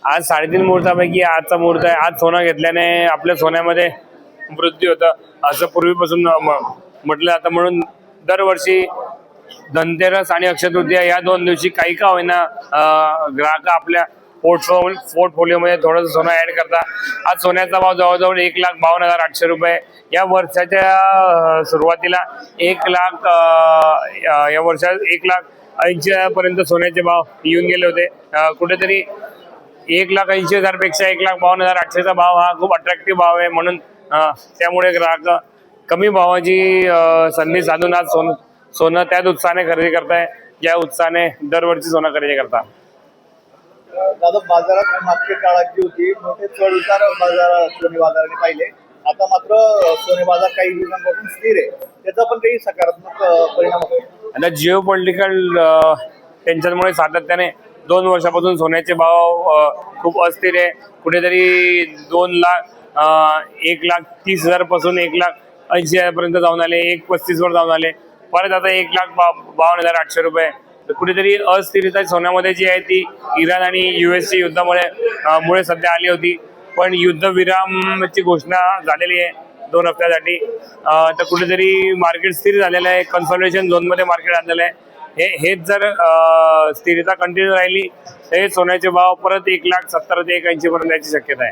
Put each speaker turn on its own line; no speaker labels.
आज 3.5 मुहूर्तापैकी आजचा मुहूर्त आहे। आज सोनं घेतल्याने आपल्या सोन्यामध्ये वृद्धी होतं असं पूर्वीपासून म्हटलं जातं। म्हणून दरवर्षी धनतेरस आणि अक्षय तृतीया या दोन दिवशी काही का होईना ग्राहक आपल्या पोर्टफोलिओमध्ये थोडंसं सोनं ऍड करतात। आज सोन्याचा भाव जवळजवळ 1,52,800 रुपये। या वर्षाच्या सुरुवातीला 1,00,000 या वर्षात 1,80,000 पर्यंत सोन्याचे भाव येऊन गेले होते। कुठेतरी 1,80,000 पेक्षा 1,52,800 चा भाव हा खूप अट्रॅक्टिव्ह भाव आहे। म्हणून त्यामुळे ग्राहक कमी भावाची संधी साधून आज सोनं त्याच उत्साहाने खरेदी करताय ज्या उत्साहाने दरवर्षी सोनं खरेदी करतात।
दादा, बाजारात मागच्या काळात जी होती मोठे चढ उतार सोने बाजाराने पाहिले। आता मात्र सोने बाजार काही दिवसांपासून स्थिर आहे, त्याचा पण काही सकारात्मक परिणाम होतो।
आता जिओ पॉलिटिकल टेन्शनमुळे सातत्याने 2 वर्षापासून सोन्याचे भाव खूप अस्थिर आहे। कुठेतरी 1,30,000 पासून 1,80,000 पर्यंत जाऊन आले, 1,35 वर जाऊन आले, परत आता 1,52,800 रुपये। कुठेतरी अस्थिरता सोन्यामध्ये जी आहे ती इराण आणि US युद्धामुळे सध्या आली होती। पण युद्धविरामाची घोषणा झालेली आहे 2 हफ्त्यासाठी। तर कुठेतरी मार्केट स्थिर झालेलं आहे, कन्सॉलिडेशन झोनमध्ये मार्केट आलेलं आहे। हेच जर स्थिरता कंटिन्यू राहिली तर सोन्याचे भाव परत 1,70,000 ते 1,80,000 पर्यंत जायची शक्यता आहे।